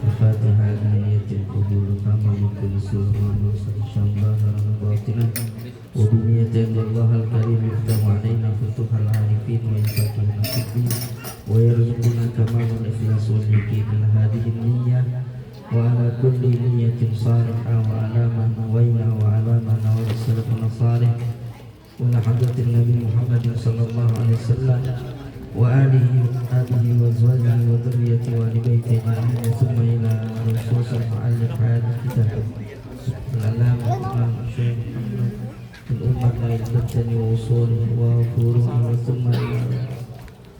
الفاتحة نية القبول كما من كل سوء ومنصر شمبها باطنا وبنية أن الله الكريم يفتح علينا فتوح العارفين ويفتحنا في الدين ويرزقنا تمام الإخلاص واليقين من هذه النية وعلى كل نية صالحة وعلى ما نوينا وعلى ما نوى سلفنا الصالح ولحضرة النبي محمد صلى الله عليه وسلم وآله وأصحابه وأزواجه وذريته وآل بيته أجمعين ثم إلى نصوص المؤلف هذا الكتاب العلامة الإمام الشيخ محمد الأمة عدة وأصوله وفروعه ثم إلى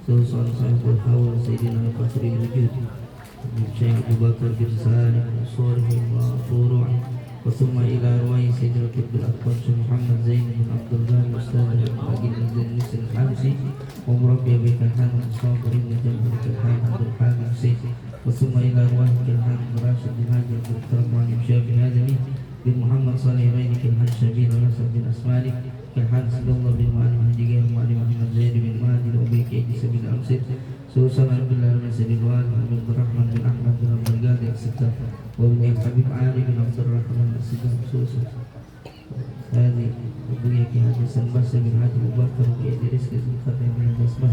خصوصا صاحب الحول سيدنا فخر الوجود الشيخ أبو بكر بن سالم وأصوله وفروعه وثم إلى رواية سيد الكتب الأكبر شيخ محمد زين بن عبد الله الأستاذ الأجل المدرس الحمصي ومربي بيت الحامد الصابر بن جابر الحامد عبد الحامد سيد وثم إلى رواية الحامد راشد بن هاجر بن الترماني الشافعي الهادمي بن محمد صالح بن كالحاج شبيل ونصر بن أسمالي كالحاج سيد الله بن معلم هديقه ومعلم محمد زيد بن مهدي وأبي كيد سبيل الأمسر سوسن عبد الله بن سيد الوالد بن عبد الرحمن بن أحمد بن عبد القادر الستار وابن الحبيب علي بن عبد الرحمن السجن سوسن هذه أبويا كهذا سنبس بن حاج أبو بكر وإدريس كذي ختم من البسمة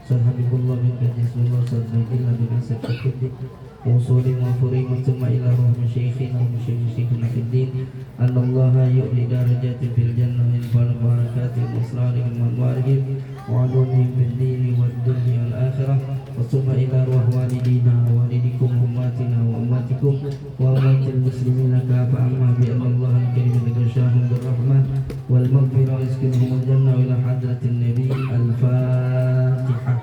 صحابي الله بن كجس الله صلى الله بن أسد كتب وصولي وفريم ثم إلى روح مشايخنا ومشايخنا في الدين أن الله يؤلي درجات في الجنة وينفع بركاتهم وأسرارهم وأنوارهم وعلومهم في الدين والدنيا والآخرة وثم إلى روح والدينا ووالدكم وأماتنا وأماتكم وأمات المسلمين كافة أما بأن الله الكريم يغشاهم بالرحمة والمغفرة ويسكنهم الجنة إلى حضرة النبي الفاتحة.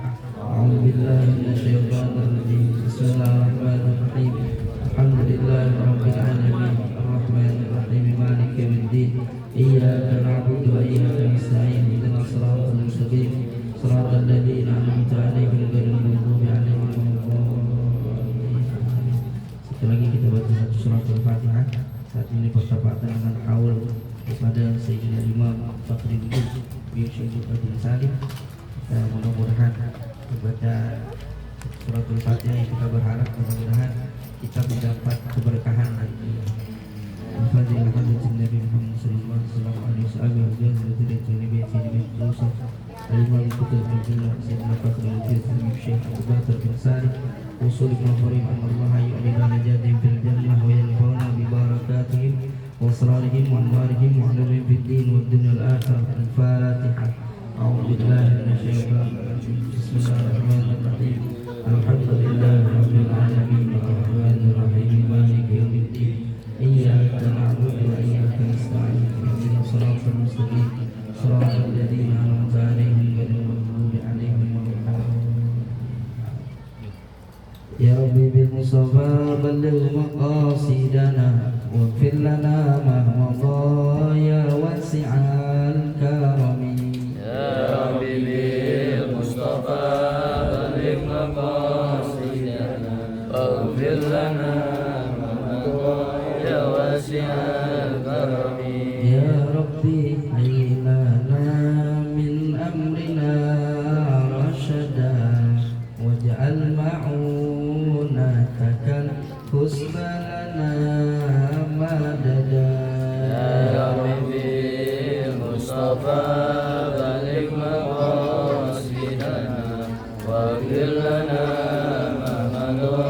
أعوذ بالله من الشيطان الرجيم. بسم الله الرحمن الرحيم. الحمد لله رب العالمين الرحمن الرحيم مالك يوم الدين إياك نعبد وإياك نستعين اهدنا الصراط المستقيم صراط الذين أنعمت عليهم غير المغضوب عليهم ولا الضالين. Sekali lagi kita baca satu surat Al-Fatihah. Saat ini bertepatan dengan haul kepada Sayyidina Imam Fakhri Wujud bin Syekh Abdul Salim. Mudah-mudahan membaca surat Al-Fatihah yang kita berharap mudah-mudahan kita mendapat keberkahan lagi. Al-Fatihah Al-Fatihah Nabi Muhammad sallallahu alaihi wasallam wa sallam. Al-Imam Kutub Al-Jannah Sayyidina Fakhri Wujud bin Syekh Abu Bakar bin Salih usul al-Farim Allah yu'lina najatihim fil jannah wa yanfa'una bi barakatihim wa asrarihim wa anwarihim wa ulumihim fid din wad dunya wal akhirah. Al-Fatihah. A'udzu billahi minasy syaithanir rajim. Bismillahirrahmanirrahim. Alhamdulillahi rabbil alamin arrahmanir rahim maliki yaumiddin iyyaka na'budu wa iyyaka nasta'in ihdinas siratal mustaqim siratal ladzina an'amta 'alaihim ghairil maghdubi 'alaihim waladdallin. Ya Rabbi bil Mustafa balligh maqasidana waghfir lana ma madha ya wasi'al karami. واغفر لنا ما مضى يا واسع الكرم. يا ربي هيئ لنا من أمرنا رشدا واجعل معونتك الحسنى لنا مددا. يا ربي المصطفى بلغ مقاصدنا واغفر لنا ما مضى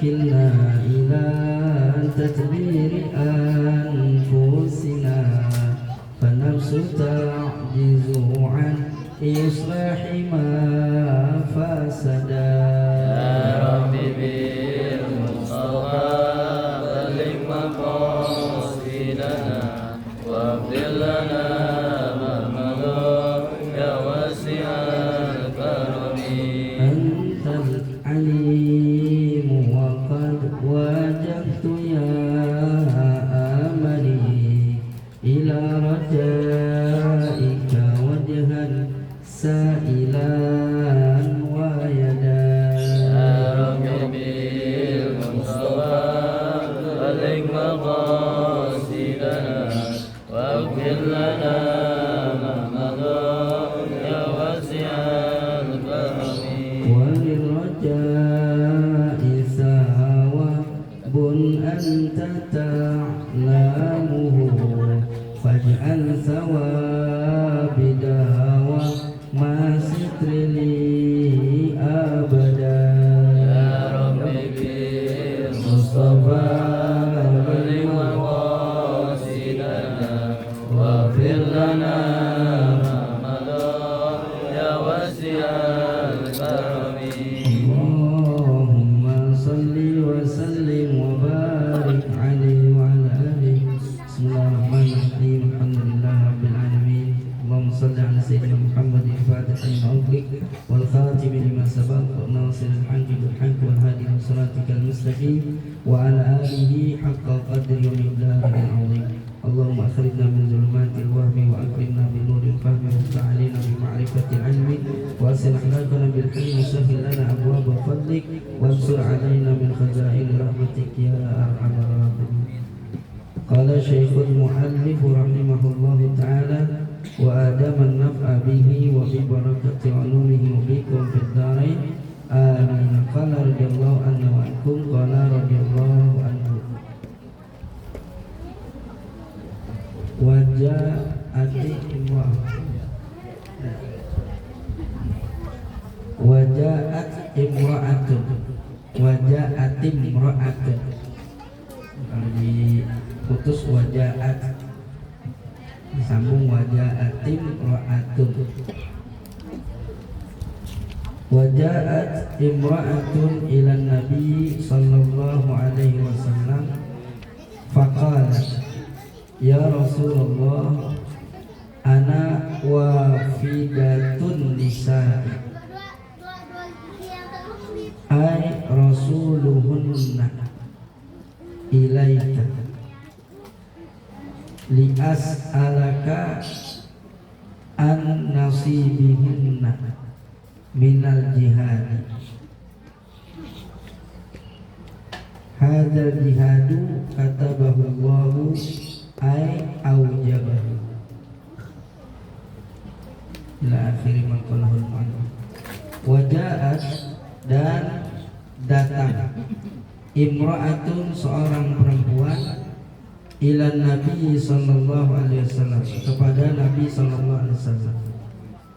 كلنا إلى تدبير أنفسنا فنفس تعجز عن إصلاح ما فسدا. يا ربي بالمصطفى بلغ مقاصدنا واغفر لنا ما مضى يا واسع الكرم. أنت العليم وجهت يا آملي إلى رجائك وجها سائلا ويدا. يا ربي الرجاء ثواب أنت تعلمه فاجعل ثوابي دوام ستر لي أبدا يا ربي بالمصطفى ولمقاصدنا واغفر لنا ما مضى يا واسع الكرم اللهم صل وسلم وبارك عليه وعلى آله بسم الله الرحمن الرحيم الحمد لله رب العالمين اللهم صل على سيدنا محمد الفاتح لما أغلق والخاتم لما سبق والناصر الحق بالحق والهادي إلى صراطك المستقيم وعلى آله حق قدر ومقداره العظيم اللهم أخرجنا من ظلمات الوهم وأكرمنا بنور الفهم وافتح علينا بمعرفة العلم وأصل أخلاقنا بالحلم وسهل لنا أبواب فضلك وانصر علينا من خزائن رحمتك يا أرحم الراحمين. قال شيخ المؤلف رحمه الله تعالى وآدم النفع به وببركة علومه وبكم في الدارين آمين. قال رضي الله عنه وعنكم قال رضي الله عنه وجاءت امرأة kalau diputus wajaat disambung wajaatim imra'atun. Wajaat imra'atun ilan nabi sallallahu alaihi wasallam faqalat ya Rasulullah ana wafidatun nisa'i ay rasuluhunna ilaika li'as'alaka an nasibihinna minal jihadi hadal jihadu katabahu Allahu ay aujabahu ila akhiri maqalahul ma'lum. Wajaat dan datang imra'atun seorang perempuan ilan Nabi sallallahu alaihi wasallam kepada Nabi sallallahu alaihi wasallam.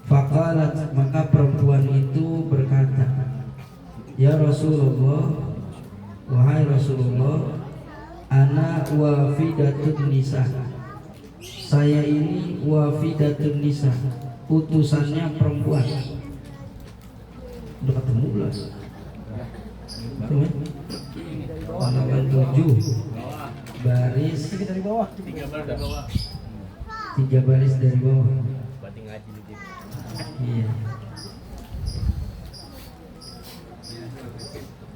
Faqalat maka perempuan itu berkata, ya Rasulullah, wahai Rasulullah, ana wafidatun nisa. Saya ini wafidatun nisa, utusannya perempuan. Udah ketemu belum? Halaman 7 baris 3 baris dari bawah. Iya.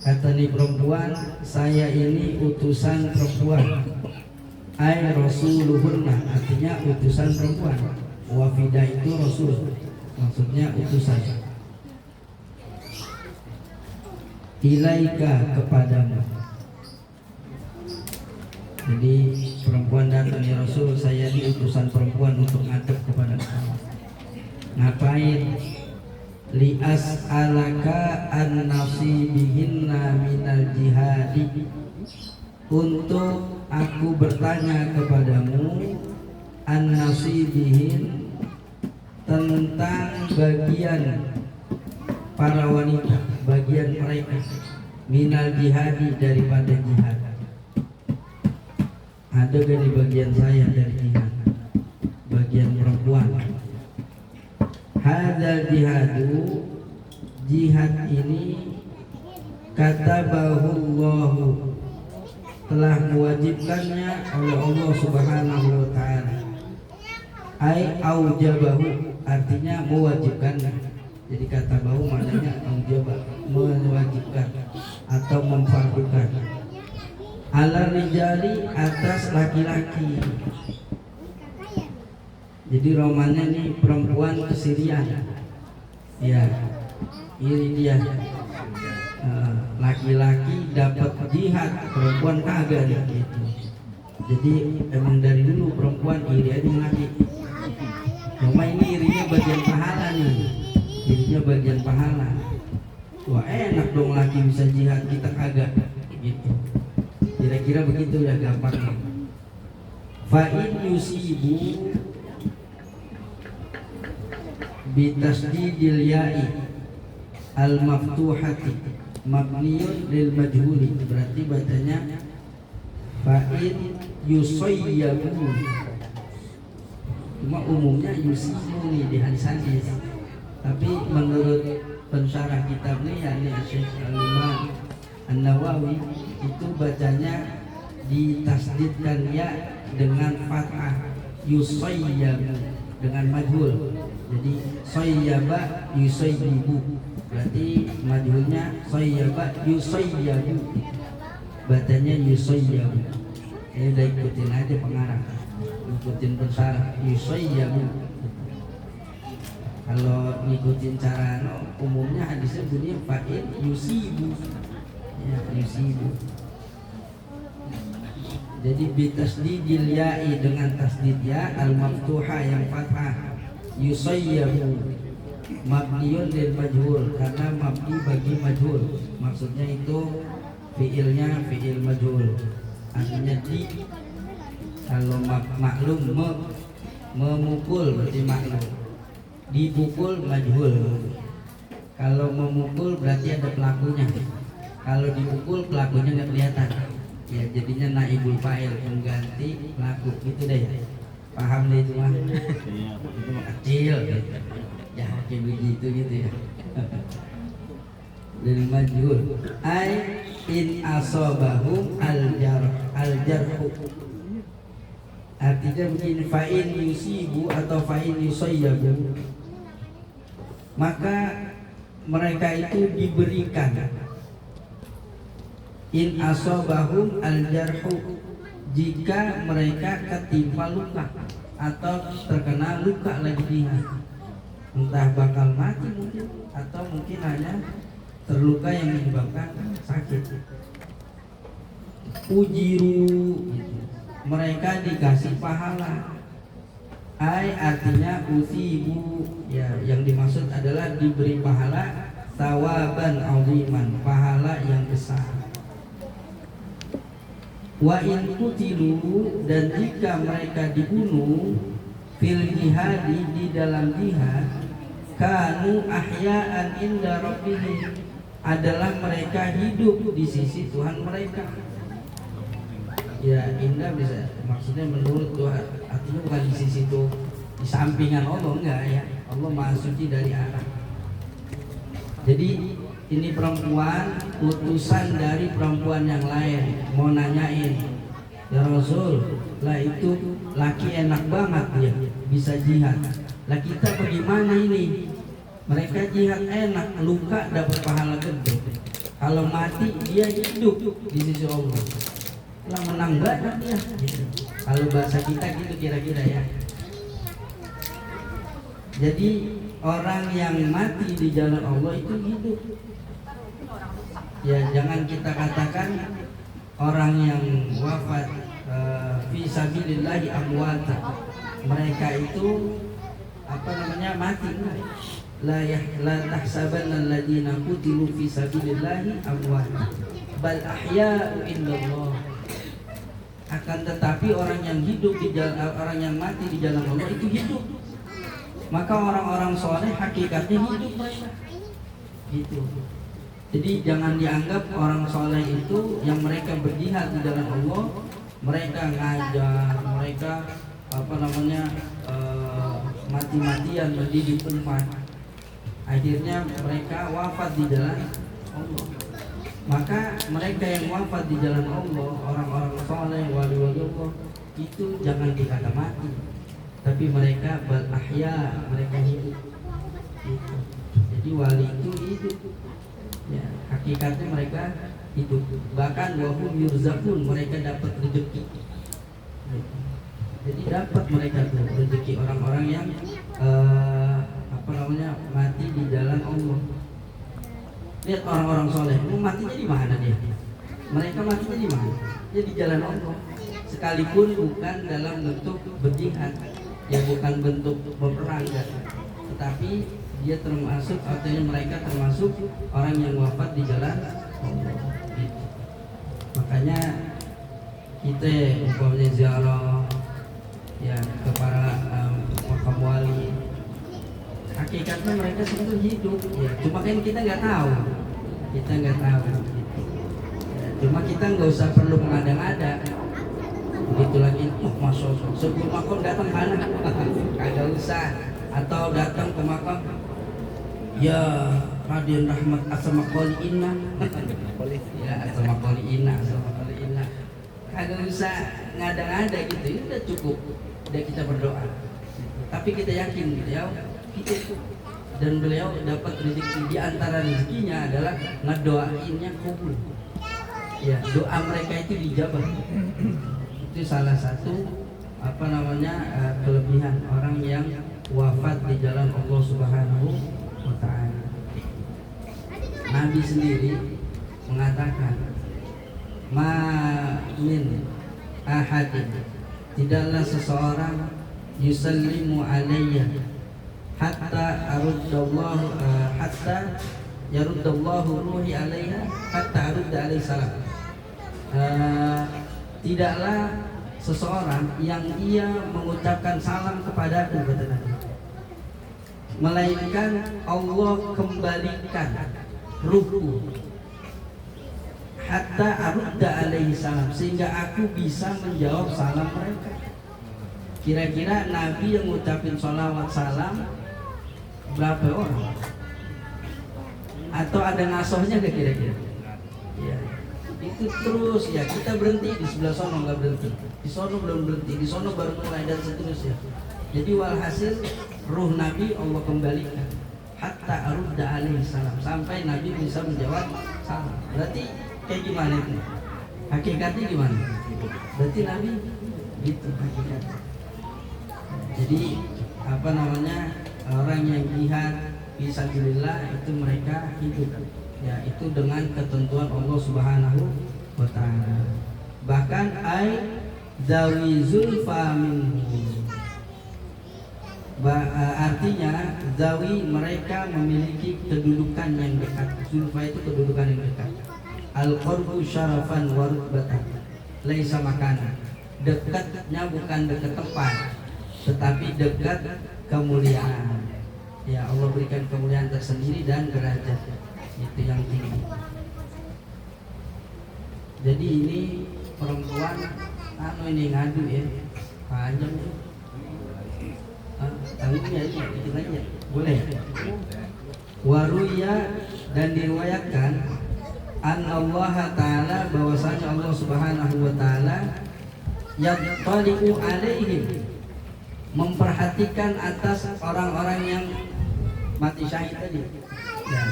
Kata nih perempuan, saya ini utusan perempuan. Ay rasuluhunna, artinya utusan perempuan. Wafidah itu rasul, maksudnya utusan. Ilaika kepadamu. Jadi perempuan datang, ya Rasul, saya ini utusan perempuan untuk ngadep kepada kamu. Ngapain? Li'as alaka an nasibihinna minal jihadi, untuk aku bertanya kepadamu an nasibihin, tentang bagian para wanita, bagian mereka minal jihadi, daripada jihad. Ada gak di bagian saya dari jihad, bagian perempuan? Hadal jihadu, jihad ini katabahullahu, telah mewajibkannya oleh Allah Subhanahu wa ta'ala. Ai aujabahu, artinya mewajibkannya. Jadi kata bahu maknanya aujabah, mewajibkan atau memfardukan. Ala rijali, atas laki-laki. Jadi romannya nih perempuan kesirian. Ya, ini dia. Laki-laki dapat jihad, perempuan kagak gitu. Jadi emang dari dulu perempuan iri aja laki. Cuma ini irinya bagian pahala nih. Irinya bagian pahala. wah enak dong laki bisa jihad, kita kagak gitu. Kira-kira begitu ya gampang. Fa in yusibu bitasdidil ya'i al maftuhati mabniyun lil majhuli, berarti bacanya fa in yusayyabu. Cuma umumnya yusibu nih di hadis-hadis, tapi menurut pensyarah kitab nih yakni Syekh Al-Imam An-Nawawi itu bacanya ditasdidkan ya dengan fathah, yusayyabu dengan majhul. Jadi sayyaba yusayyibu, berarti majhulnya sayyaba yusayyabu, bacanya yusayyabu. Ini udah ikutin aja pengarang, ikutin pensyarah yusayyabu. Kalau ngikutin cara umumnya hadisnya bunyi fa'il yusibu, ya yusibu. Jadi bitasdidil ya'i dengan tasdid ya al maftuha yang fathah, yusayyabu mabniyun lil majhul, karena mabni bagi majhul, maksudnya itu fiilnya fiil majhul, artinya di. Kalau maklum memukul berarti maklum, dipukul majhul. Kalau memukul berarti ada pelakunya, kalau dipukul pelakunya nggak kelihatan, ya jadinya naibul fa'il, pengganti pelaku gitu deh. Paham deh itu mah? Itu mah kecil gitu. Ya kayak begitu gitu ya. Lil majhul ai in asobahum al jarhu, artinya begini, fa in yusibu atau fa in yusayyabu, maka mereka itu diberikan in asobahum al jarhu, jika mereka ketimpa luka atau terkena luka lagi dia, entah bakal mati mungkin atau mungkin hanya terluka yang menyebabkan sakit. Ujiru, mereka dikasih pahala. Ai artinya usibu, ya yang dimaksud adalah diberi pahala, tawaban aziman, pahala yang besar. Wa in kutilu, dan jika mereka dibunuh, fil jihadi, di dalam jihad, kanu ahya'an inda rabbihim, adalah mereka hidup di sisi Tuhan mereka. Ya indah bisa maksudnya menurut Tuhan, artinya bukan di sisi itu, di sampingan Allah, enggak ya. Allah maha suci dari arah. Jadi ini perempuan utusan dari perempuan yang lain mau nanyain, ya Rasul, lah itu laki enak banget dia bisa jihad, lah kita bagaimana ini? Mereka jihad enak, luka dapat pahala gede, kalau mati dia hidup di sisi Allah, lah menang banget dia gitu. Kalau bahasa kita gitu kira-kira ya. Jadi orang yang mati di jalan Allah itu hidup. Ya jangan kita katakan orang yang wafat fi sabilillahi amwata, mereka itu apa namanya mati. La tahsabanna alladziina qutilu fi sabilillahi amwata bal ahya'u indallah. Akan tetapi orang yang hidup di jalan, orang yang mati di jalan Allah itu hidup. Maka orang-orang soleh hakikatnya hidup mereka. Gitu. Jadi jangan dianggap orang soleh itu yang mereka berjihad di jalan Allah, mereka ngajar, mereka apa namanya mati-matian mendidik umat, akhirnya mereka wafat di jalan Allah. Maka mereka yang wafat di jalan Allah, orang-orang soleh, wali-wali Allah, itu jangan dikata mati, tapi mereka bal ahya, mereka hidup. Gitu. Jadi wali itu hidup. Ya, hakikatnya mereka hidup. Bahkan wahum yurzakun, mereka dapat rezeki. Jadi dapat mereka tuh rezeki, orang-orang yang apa namanya mati di jalan Allah. Lihat orang-orang soleh, matinya di mana dia? Mereka matinya di mana? Ya di jalan Allah. Sekalipun bukan dalam bentuk berjihad, ya bukan bentuk berperang, tetapi dia termasuk, artinya mereka termasuk orang yang wafat di jalan Allah. Gitu. Makanya kita umpamanya ziarah ya ke para makam wali, hakikatnya mereka sebetulnya hidup ya, cuma kan kita nggak tahu gitu. Ya, cuma kita nggak usah perlu mengada-ngada begitu lagi, masuk sebelum makam datang mana kagak usah, atau datang ke makam ya Raden Rahmat Asamakoli Inna ya Asamakoli Inna kagak usah ngada-ngada gitu, ini udah cukup, udah kita berdoa. Tapi kita yakin beliau kita itu, dan beliau dapat rezeki, di antara rezekinya adalah ngedoainnya kabul. Ya, doa mereka itu dijabah. Itu salah satu kelebihan orang yang wafat di jalan Allah Subhanahu wa taala. Nabi sendiri mengatakan, ma min ahadin, tidaklah seseorang yusallimu alayya hatta aruddallahu hatta yaruddallahu ruhi alayha hatta arudda alaihi salam. Tidaklah seseorang yang ia mengucapkan salam kepadaku, kata Nabi, melainkan Allah kembalikan ruhku hatta arudda alaihi salam, sehingga aku bisa menjawab salam mereka. Kira-kira Nabi yang ngucapin sholawat salam berapa orang? Atau ada ngasohnya gak kira-kira? Ya, itu terus ya, kita berhenti di sebelah sono nggak berhenti, di sono belum berhenti, di sono baru mulai, dan seterusnya. Jadi walhasil ruh Nabi Allah kembalikan hatta arudda alaihi salam, sampai Nabi bisa menjawab salam. Berarti kayak gimana itu? Hakikatnya gimana? Berarti Nabi gitu hakikatnya. Jadi orang yang jihad fisabilillah itu mereka hidup ya, itu dengan ketentuan Allah Subhanahu wa taala. Bahkan ai zawi zulfa minhum, artinya zawi mereka memiliki kedudukan yang dekat. Zulfa itu kedudukan yang dekat. Al-qurbu syarafan wa rutbatan laisa makana. Dekatnya bukan dekat tempat, tetapi dekat kemuliaan. Ya, Allah berikan kemuliaan tersendiri dan derajat itu yang tinggi. Jadi ini perempuan ini ngadu ya, panjang tuh. Tanggungnya itu aja, boleh. Waruya, dan diriwayatkan Allah Ta'ala, bahwasanya Allah Subhanahu wa taala yattali'u alaihim, memperhatikan atas orang-orang yang mati syahid tadi ya.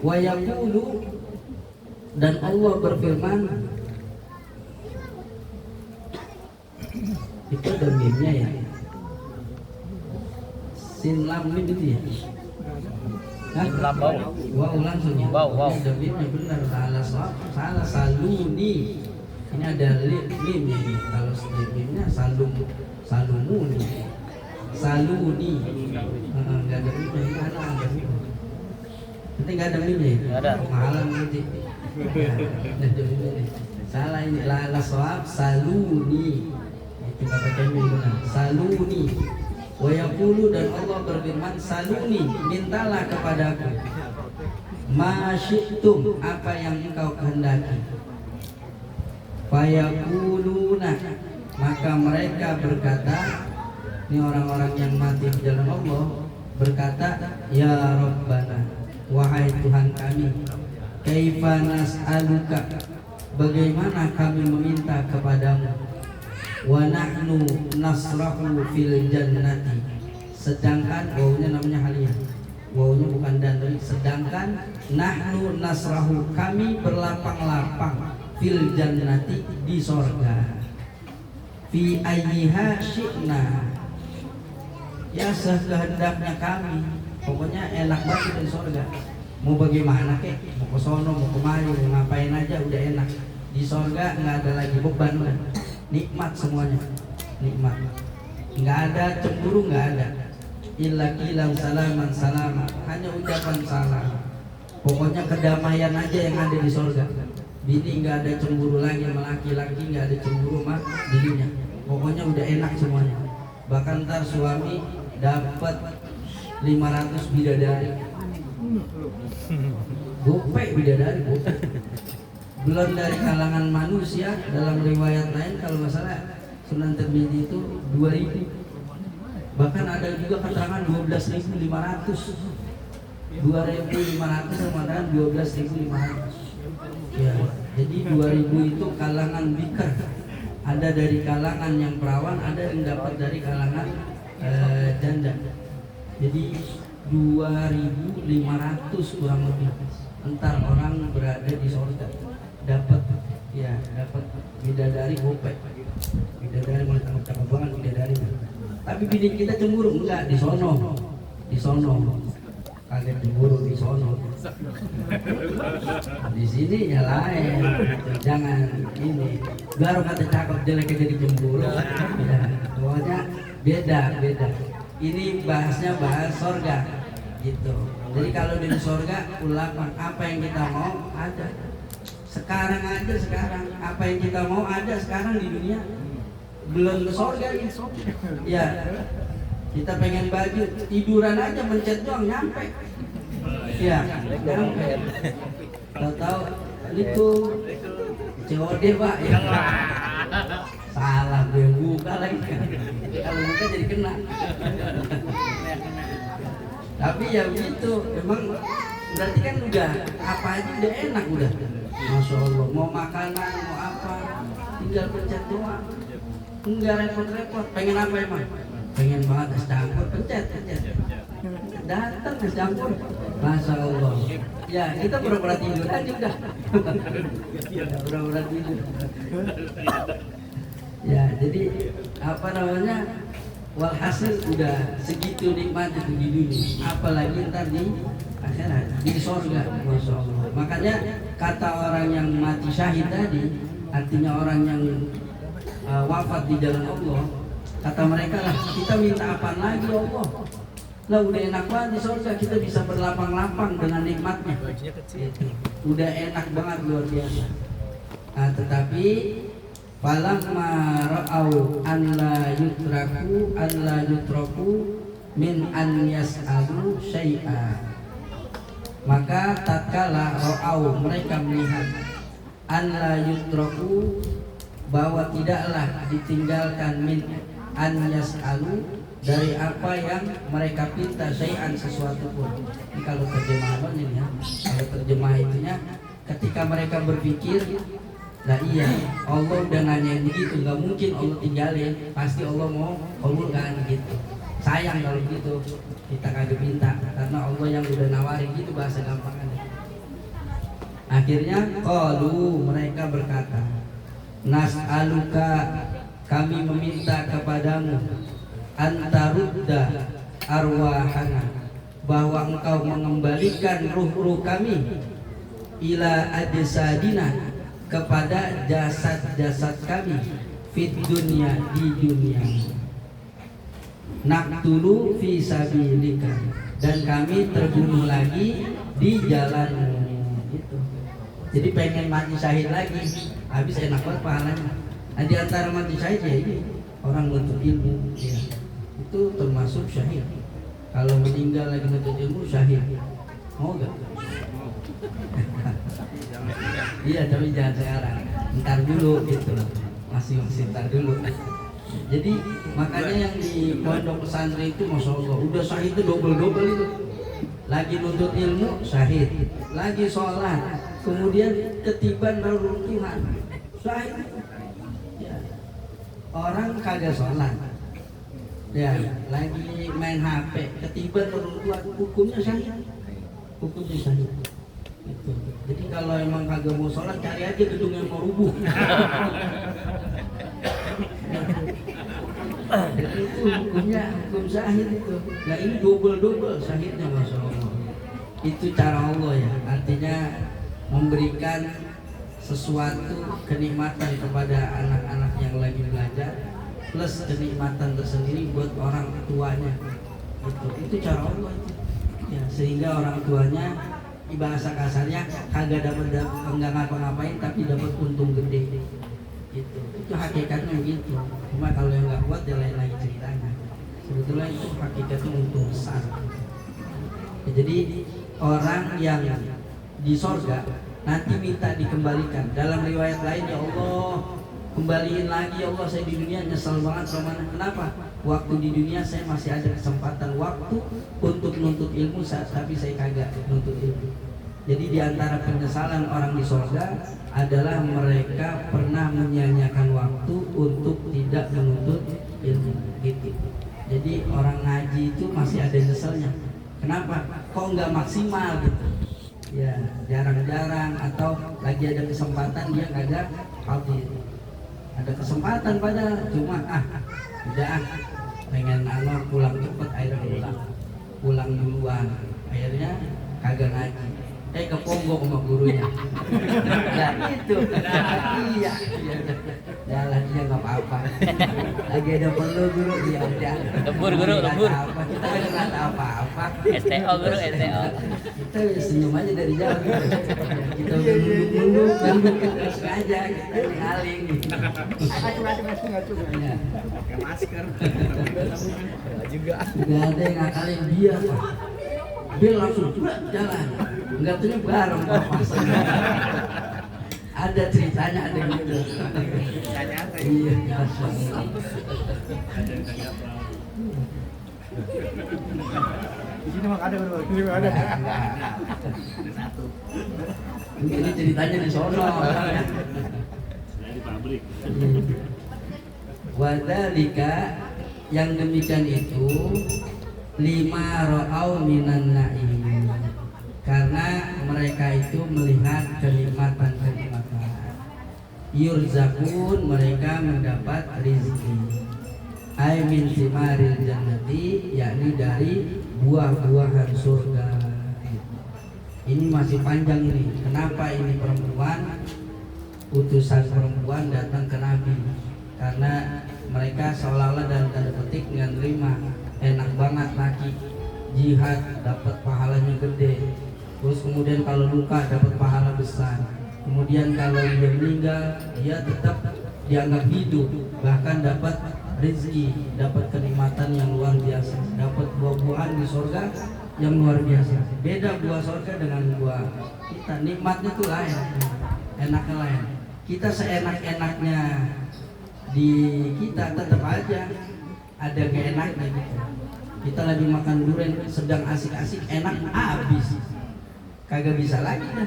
Wa yaqulu, dan Allah berfirman, itu ada mimnya ya, sin lam mim itu ya, lam bau, wow langsung ya, wow. Ada mimnya benar, salah saluni, ini ada mimnya ini, kalau mimnya salumuni, saluni, nggak ada mimnya, ini ada mimnya. Nanti nggak ada mimnya, ada malam nanti. Salah ini, la soab saluni, itu kata kami benar, saluni. Wa yaqulu, dan Allah berfirman, saluni, mintalah kepadaku, ma syi'tum, apa yang engkau kehendaki. Fayaquluna, maka mereka berkata, ini orang-orang yang mati di jalan Allah berkata, ya Rabbana, wahai Tuhan kami, kaifa nas'aluka, bagaimana kami meminta kepadamu, wa nahnu nasrahu fil jannati, sedangkan wawunya namanya haliyah, wawunya bukan dan, sedangkan nahnu nasrahu, kami berlapang-lapang fil jannati, di sorga, fi ayyiha syi'na, ya sekehendaknya kami, pokoknya enak banget di sorga. Mau bagaimana kek, mau ke sono, mau kemari, mau ngapain aja udah enak. Di sorga nggak ada lagi beban kan, nikmat semuanya, nikmat. Nggak ada cemburu, nggak ada. illa qilan salaman salama, hanya ucapan salam. Pokoknya kedamaian aja yang ada di surga. Bini nggak ada cemburu lagi sama laki-laki, nggak ada cemburu sama dirinya. Pokoknya udah enak semuanya. Bahkan ntar suami dapat 500 bidadari. Gopek bidadari, gopek. Belum dari kalangan manusia, dalam riwayat lain kalau nggak salah Sunan Tirmidzi itu 2000. Bahkan ada juga keterangan 12.500. 2.500 sama dengan 12.500. Ya, jadi 2000 itu kalangan bikar. Ada dari kalangan yang perawan, ada yang dapat dari kalangan janda. Jadi 2.500 kurang lebih. Entar orang berada di surga dapat bidadari gopek. Bidadari mau cakep banget bidadari. Tapi bini kita cemburu enggak, di sono. Kagak cemburu di sono. Di sini ya lain. Jangan ini. Baru kata cakep jelek jadi cemburu. Ya, pokoknya beda. Ini bahasnya bahas surga gitu. Jadi kalau di surga ulama apa yang kita mau ada. Sekarang apa yang kita mau ada sekarang di dunia. Belum ke surga ya. Kita pengen baju, tiduran aja mencet doang nyampe. Ya, nyampe. Tahu itu COD Pak ya. Salah gue buka lagi. Kalau buka jadi kena. Tapi ya begitu, emang berarti kan udah apa aja udah enak udah. Masya Allah, mau makanan, mau apa, tinggal pencet doang. Enggak repot-repot. Pengen apa emang? Pengen banget es campur, pencet. Datang es campur. Masya Allah. Ya kita pura-pura tidur aja udah. Pura-pura tidur. Ya jadi apa namanya? Walhasil udah segitu nikmat itu di dunia. Apalagi ntar di akhirat, di surga. Masya Allah. Makanya kata orang yang mati syahid tadi, artinya orang yang wafat di jalan Allah, kata mereka lah, kita minta apa lagi Allah? Lah udah enak banget di surga, kita bisa berlapang-lapang dengan nikmatnya. Udah enak banget, luar biasa. Nah, tetapi falamma ra'au an la yutraku min an yas'alu syai'a. Maka tatkala ra'au, mereka melihat an la yutraku, bahwa tidaklah ditinggalkan min an yas'alu, dari apa yang mereka pinta, syai'an, sesuatu pun. Ini kalau terjemahannya ya, kalau terjemah itunya ketika mereka berpikir, nah iya Allah udah nanyain begitu, nggak mungkin Allah tinggalin, pasti Allah mau kabulkan gitu. Sayang kalau gitu kita kagak minta, karena Allah yang udah nawarin gitu, bahasa gampangnya. Akhirnya qalu, mereka berkata, nas'aluka, kami meminta kepadamu, antarudda arwahana, bahwa engkau mengembalikan ruh-ruh kami, ila ajsadina, kepada jasad-jasad kami, fit dunia, di dunia, naqtulu fi sabilika, dan kami terbunuh lagi di jalanmu gitu. Jadi pengen mati syahid lagi, habis enak banget pahalanya. Nah, di antara mati syahid ya ini orang menuntut ilmu ya. Itu termasuk syahid. Kalau meninggal lagi menuntut ilmu syahid. Mau gak? Iya, tapi jangan sekarang. Ntar dulu gitu loh. Masih ntar dulu. Jadi makanya yang di pondok pesantren itu Masya Allah, udah syahid itu double-double itu. Lagi nuntut ilmu syahid, lagi sholat, kemudian ketiban reruntuhan syahid. Ya. Orang kagak sholat, ya lagi main HP, ketiban reruntuhan, hukumnya syahid. Hukumnya syahid. Gitu. Jadi kalau emang kagak mau sholat, cari aja gedung yang mau rubuh. Jadi itu hukumnya hukum syahid itu. Nah ini double syahidnya, Masya Allah. Itu cara Allah ya, artinya memberikan sesuatu kenikmatan kepada anak-anak yang lagi belajar, plus kenikmatan tersendiri buat orang tuanya. Itu cara Allah itu. Ya, sehingga orang tuanya bahasa kasarnya kagak dapat enggak ngapa-ngapain tapi dapat untung gede. Gitu. Itu hakikatnya gitu. Cuma kalau yang nggak kuat ya lain lagi ceritanya. Sebetulnya itu hakikatnya untung besar. Ya, jadi orang yang di sorga nanti minta dikembalikan. Dalam riwayat lain, ya Allah kembaliin lagi ya Allah, saya di dunia nyesel banget sama mana. Kenapa? Waktu di dunia saya masih ada kesempatan waktu untuk nuntut ilmu, tapi saya kagak nuntut ilmu. Jadi diantara penyesalan orang di sorga adalah mereka pernah menyia-nyiakan waktu untuk tidak menuntut ilmu. Gitu. Jadi orang ngaji itu masih ada nyeselnya. Kenapa? Kok nggak maksimal gitu? Ya jarang-jarang atau lagi ada kesempatan dia kagak hadir. Ada kesempatan padahal cuma udah pengen pulang cepet, akhirnya pulang duluan, akhirnya kagak ngaji. Ke Ponggok sama gurunya. Nah itu. Iya. Jalan dia nggak apa-apa. Lagi ada perlu guru dia udah. Lembur guru, lembur. Kita kan nggak tahu apa-apa. STO guru, STO. Kita senyum aja dari jauh. Kita udah nunduk kan sengaja kita ngaling. Pakai masker. Juga. Nggak ada yang ngakalin dia. Dia langsung jalan. Enggak tuh bareng papasan. Ada ceritanya, ada gitu. Iya, di sini mah ada bro, di sini ada. Satu. Ini ceritanya di sono. Di pabrik. Wadalika yang demikian itu lima ra'au minan na'im, karena mereka itu melihat kenikmatan-kenikmatan. Yurzakun, mereka mendapat rezeki. Ai min simaril jannati, yakni dari buah-buahan surga. Ini masih panjang nih. Kenapa ini perempuan? Utusan perempuan datang ke Nabi karena mereka seolah-olah dalam tanda petik nggak terima. Enak banget laki jihad dapat pahalanya gede, terus kemudian kalau luka dapat pahala besar, kemudian kalau dia meninggal dia tetap dianggap hidup, bahkan dapat rezeki, dapat kenikmatan yang luar biasa, dapat buah-buahan di surga yang luar biasa. Beda buah surga dengan buah kita, nikmatnya tuh lain, enaknya lain. Kita seenak-enaknya di kita tetap aja ada keenaknya gitu. Kita lagi makan durian sedang asik-asik enak habis, kagak bisa lagi dah.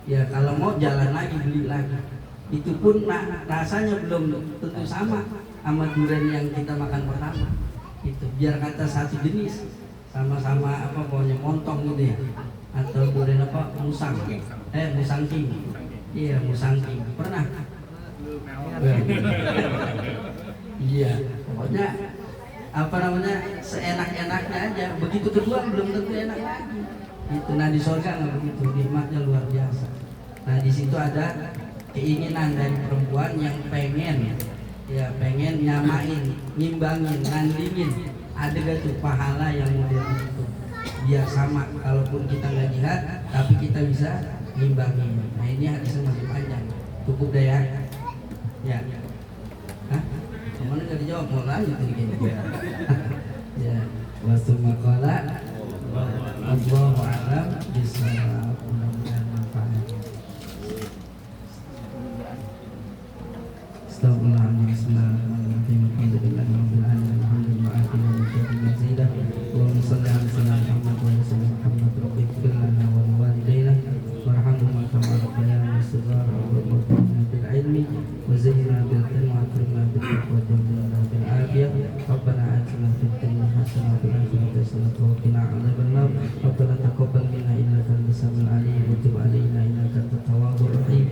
Ya kalau mau jalan lagi beli lagi. Itu pun rasanya belum tentu sama durian yang kita makan pertama. Itu biar kata satu jenis, sama-sama apa pokoknya montong gitu ya, atau durian apa musang, musangking. Iya musangking pernah. Iya pokoknya seenak-enaknya aja. Begitu kedua belum tentu enak lagi. Itu nah di surga nggak begitu, nikmatnya luar biasa. Nah di situ ada keinginan dari perempuan yang pengen nyamain, ngimbangin, nandingin. Ada gak tuh pahala yang model itu? Biar sama, kalaupun kita nggak jihad, tapi kita bisa ngimbangin. Nah ini hadisnya masih panjang. Cukup deh ya. Ya. Hah? Kemana nggak dijawab, mau lanjut gini. Ya, waktu makola Allahu a'lam bishawab. Mudah-mudahan manfaat. Astagfirullahaladzim. Bismillahirrahmanirrahim. Alhamdulillahirabbil alamin. Alhamdulillah min syarri ma zidah. Allahumma shalli ala sayyidina Muhammad wa ala ali Muhammad. Rabbi ighfir lana wa li walidayna warhamhuma kama rabbayana shighara wa rabbana bil ilmi wa zayyina bil ilmi wa akrimna bil taqwa wa jamilna bil afiyah. Rabbana atina fid dunya hasanah wa fil akhirati hasanah wa qina adzabannar. Rabbana taqabbal minna innaka antas samiul alim wa tub alaina innaka antat tawwabur rahim.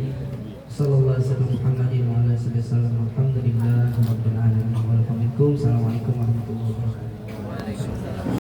Sallallahu alaihi wasallam Muhammadin wa ala alihi wasallam. Alhamdulillah rabbil alamin. Assalamualaikum warahmatullahi wabarakatuh.